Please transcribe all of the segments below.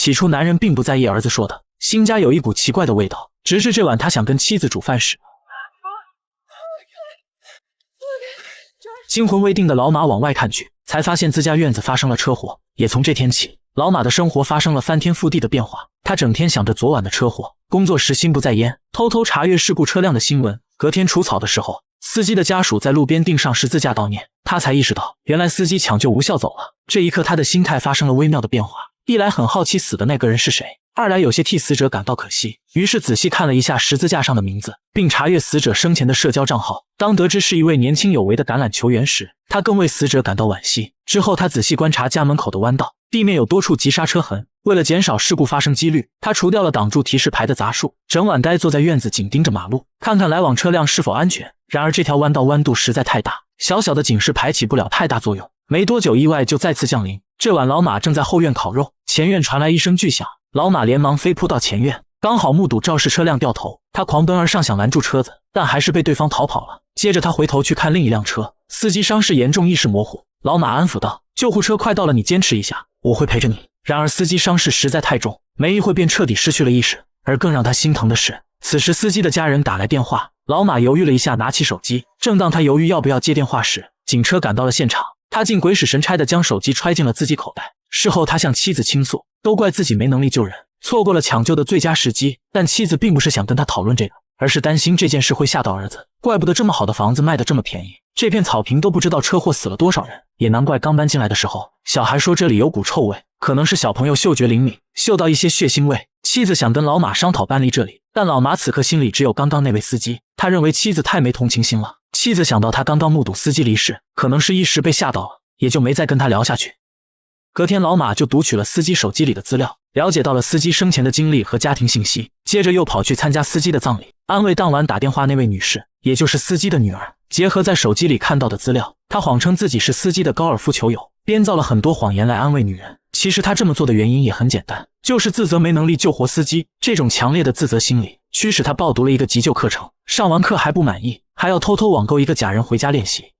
起初男人并不在意儿子说的，新家有一股奇怪的味道，直至这晚他想跟妻子煮饭时，惊魂未定的老马往外看去，才发现自家院子发生了车祸。也从这天起，老马的生活发生了翻天覆地的变化。他整天想着昨晚的车祸，工作时心不在焉，偷偷查阅事故车辆的新闻。隔天除草的时候，司机的家属在路边钉上十字架悼念，他才意识到原来司机抢救无效走了。这一刻他的心态发生了微妙的变化，一来很好奇死的那个人是谁，二来有些替死者感到可惜，于是仔细看了一下十字架上的名字，并查阅死者生前的社交账号。当得知是一位年轻有为的橄榄球员时，他更为死者感到惋惜。之后他仔细观察家门口的弯道，地面有多处急刹车痕，为了减少事故发生几率，他除掉了挡住提示牌的杂树，整晚呆坐在院子紧盯着马路，看看来往车辆是否安全。然而这条弯道弯度实在太大，小小的警示牌起不了太大作用。没多久意外就再次降临，这晚老马正在后院烤肉，前院传来一声巨响，老马连忙飞扑到前院，刚好目睹肇事车辆掉头，他狂奔而上想拦住车子，但还是被对方逃跑了。接着他回头去看另一辆车，司机伤势严重，意识模糊。老马安抚道：“救护车快到了，你坚持一下，我会陪着你。”然而司机伤势实在太重，没一会便彻底失去了意识。而更让他心疼的是，此时司机的家人打来电话，老马犹豫了一下，拿起手机。正当他犹豫要不要接电话时，警车赶到了现场。他竟鬼使神差地将手机揣进了自己口袋。事后他向妻子倾诉，都怪自己没能力救人，错过了抢救的最佳时机。但妻子并不是想跟他讨论这个，而是担心这件事会吓到儿子。怪不得这么好的房子卖得这么便宜，这片草坪都不知道车祸死了多少人。也难怪刚搬进来的时候，小孩说这里有股臭味，可能是小朋友嗅觉灵敏，嗅到一些血腥味。妻子想跟老马商讨搬离这里，但老马此刻心里只有刚刚那位司机，他认为妻子太没同情心了。妻子想到他刚刚目睹司机离世，可能是一时被吓到了，也就没再跟他聊下去。隔天老马就读取了司机手机里的资料，了解到了司机生前的经历和家庭信息，接着又跑去参加司机的葬礼，安慰当晚打电话那位女士，也就是司机的女儿。结合在手机里看到的资料，他谎称自己是司机的高尔夫球友，编造了很多谎言来安慰女人。其实他这么做的原因也很简单，就是自责没能力救活司机。这种强烈的自责心理驱使他报读了一个急救课程，上完课还不满意，还要偷偷网购一个假人回家练习。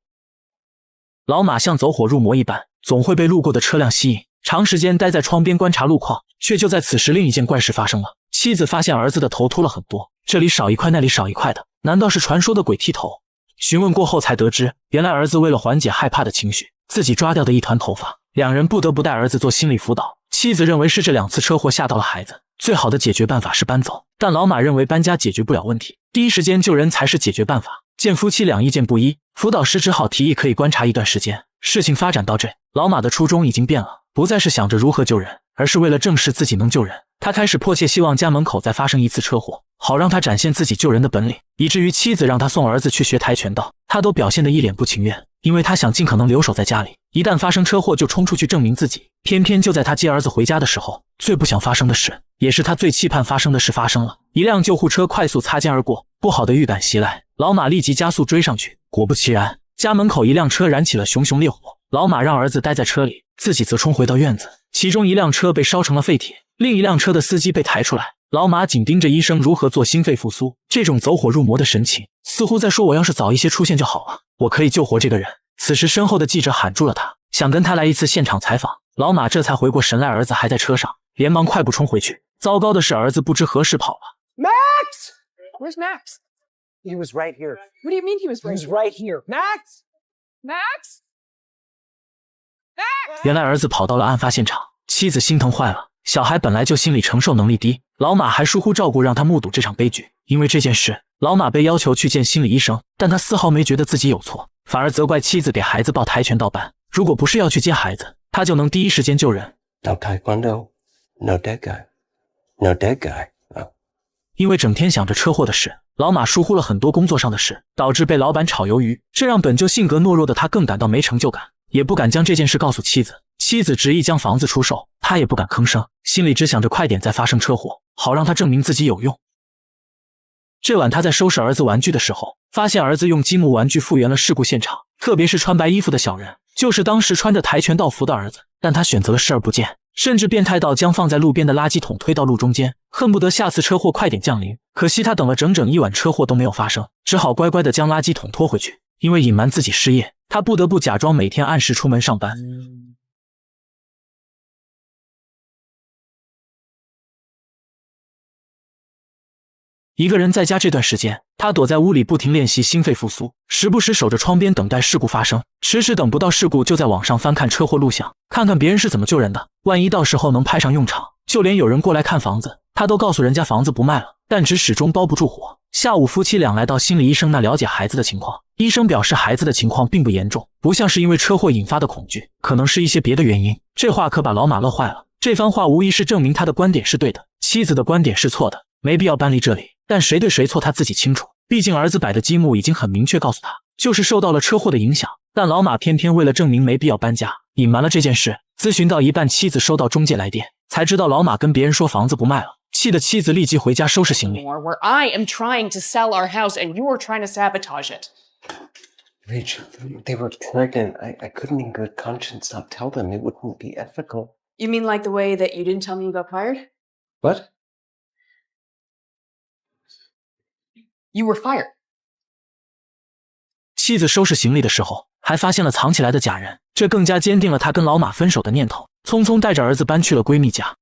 老马像走火入魔一般，总会被路过的车辆吸引，长时间待在窗边观察路况。却就在此时，另一件怪事发生了。妻子发现儿子的头秃了很多，这里少一块那里少一块的，难道是传说的鬼剃头？询问过后才得知，原来儿子为了缓解害怕的情绪，自己抓掉的一团头发。两人不得不带儿子做心理辅导。妻子认为是这2次车祸吓到了孩子，最好的解决办法是搬走，但老马认为搬家解决不了问题，第一时间救人才是解决办法。见夫妻俩意见不一，辅导师只好提议可以观察一段时间。事情发展到这，老马的初衷已经变了，不再是想着如何救人，而是为了证实自己能救人。他开始迫切希望家门口再发生一次车祸，好让他展现自己救人的本领。以至于妻子让他送儿子去学跆拳道，他都表现得一脸不情愿，因为他想尽可能留守在家里，一旦发生车祸就冲出去证明自己。偏偏就在他接儿子回家的时候，最不想发生的事，也是他最期盼发生的事发生了。一辆救护车快速擦肩而过，不好的预感袭来，老马立即加速追上去。果不其然，家门口一辆车燃起了熊熊烈火，老马让儿子待在车里，自己则冲回到院子。其中一辆车被烧成了废铁，另一辆车的司机被抬出来。老马紧盯着医生如何做心肺复苏，这种走火入魔的神情，似乎在说我要是早一些出现就好了，我可以救活这个人。此时身后的记者喊住了他，想跟他来一次现场采访。老马这才回过神来，儿子还在车上，连忙快步冲回去。糟糕的是，儿子不知何时跑了。Max! Where's Max? He was right here. What do you mean he was right He was right here. Max! Max? Max? 原来儿子跑到了案发现场，妻子心疼坏了。小孩本来就心理承受能力低，老马还疏忽照顾，让他目睹这场悲剧。因为这件事，老马被要求去见心理医生，但他丝毫没觉得自己有错，反而责怪妻子给孩子报跆拳道班。如果不是要去接孩子，他就能第一时间救人。No taekwondo, no dead guy, no dead guy. 因为整天想着车祸的事，老马疏忽了很多工作上的事，导致被老板炒鱿鱼，这让本就性格懦弱的他更感到没成就感，也不敢将这件事告诉妻子。妻子执意将房子出售，他也不敢吭声，心里只想着快点再发生车祸，好让他证明自己有用。这晚他在收拾儿子玩具的时候，发现儿子用积木玩具复原了事故现场，特别是穿白衣服的小人，就是当时穿着跆拳道服的儿子。但他选择了视而不见，甚至变态到将放在路边的垃圾桶推到路中间，恨不得下次车祸快点降临。可惜他等了整整一晚，车祸都没有发生，只好乖乖地将垃圾桶拖回去。因为隐瞒自己失业，他不得不假装每天按时出门上班。一个人在家这段时间，他躲在屋里不停练习心肺复苏，时不时守着窗边等待事故发生，迟迟等不到事故就在网上翻看车祸录像，看看别人是怎么救人的，万一到时候能派上用场。就连有人过来看房子，他都告诉人家房子不卖了，但纸始终包不住火。下午夫妻俩来到心理医生那了解孩子的情况，医生表示孩子的情况并不严重，不像是因为车祸引发的恐惧，可能是一些别的原因。这话可把老马乐坏了，这番话无疑是证明他的观点是对的，妻子的观点是错的，没必要搬离这里。但谁对谁错他自己清楚，毕竟儿子摆的积木已经很明确告诉他，就是受到了车祸的影响。但老马偏偏为了证明没必要搬家，隐瞒了这件事。咨询到一半，妻子收到中介来电，才知道老马跟别人说房子不卖了，气的妻子立即回家收拾行李。 Where I am trying to sell our house and you are trying to sabotage it. Rachel, they were pregnant. I couldn't in good conscience not tell them. It wouldn't be ethical. You mean like the way that you didn't tell me you got fired? What? You were fired. 妻子收拾行李的时候，还发现了藏起来的假人，这更加坚定了她跟老马分手的念头，匆匆带着儿子搬去了闺蜜家。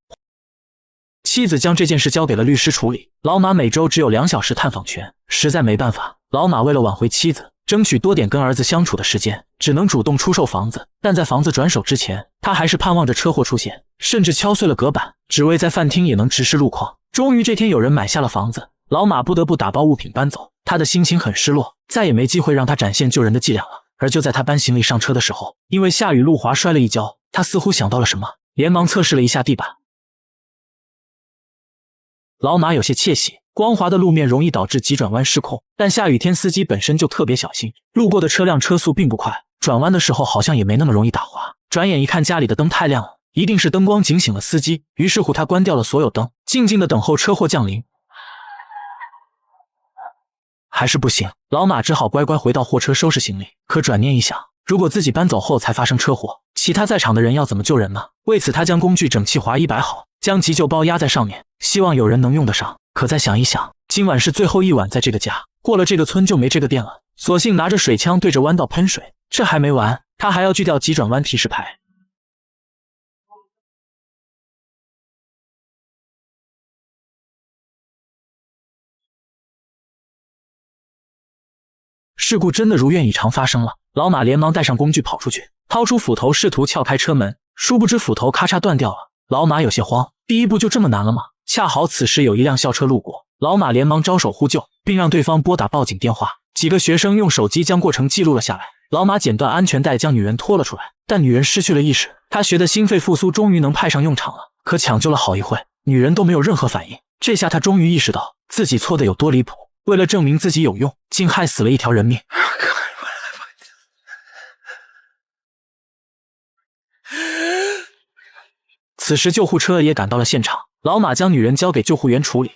妻子将这件事交给了律师处理，老马每周只有2小时探访权，实在没办法，老马为了挽回妻子，争取多点跟儿子相处的时间，只能主动出售房子。但在房子转手之前，他还是盼望着车祸出现，甚至敲碎了隔板，只为在饭厅也能直视路况。终于这天有人买下了房子，老马不得不打包物品搬走，他的心情很失落，再也没机会让他展现救人的伎俩了。而就在他搬行李上车的时候，因为下雨路滑摔了一跤，他似乎想到了什么，连忙测试了一下地板。老马有些窃喜，光滑的路面容易导致急转弯失控，但下雨天司机本身就特别小心，路过的车辆车速并不快，转弯的时候好像也没那么容易打滑。转眼一看家里的灯太亮了，一定是灯光警醒了司机，于是乎他关掉了所有灯，静静的等候车祸降临。还是不行，老马只好乖乖回到货车收拾行李。可转念一想，如果自己搬走后才发生车祸，其他在场的人要怎么救人呢？为此他将工具整齐划一摆好，将急救包压在上面，希望有人能用得上。可再想一想，今晚是最后一晚在这个家，过了这个村就没这个店了，索性拿着水枪对着弯道喷水。这还没完，他还要锯掉急转弯提示牌。事故真的如愿以偿发生了，老马连忙带上工具跑出去，掏出斧头试图撬开车门，殊不知斧头咔嚓断掉了。老马有些慌，第一步就这么难了吗？恰好此时有一辆校车路过，老马连忙招手呼救，并让对方拨打报警电话。几个学生用手机将过程记录了下来。老马剪断安全带将女人拖了出来，但女人失去了意识。他学的心肺复苏终于能派上用场了，可抢救了好一会，女人都没有任何反应。这下他终于意识到自己错的有多离谱，为了证明自己有用，竟害死了一条人命。此时救护车也赶到了现场，老马将女人交给救护员处理，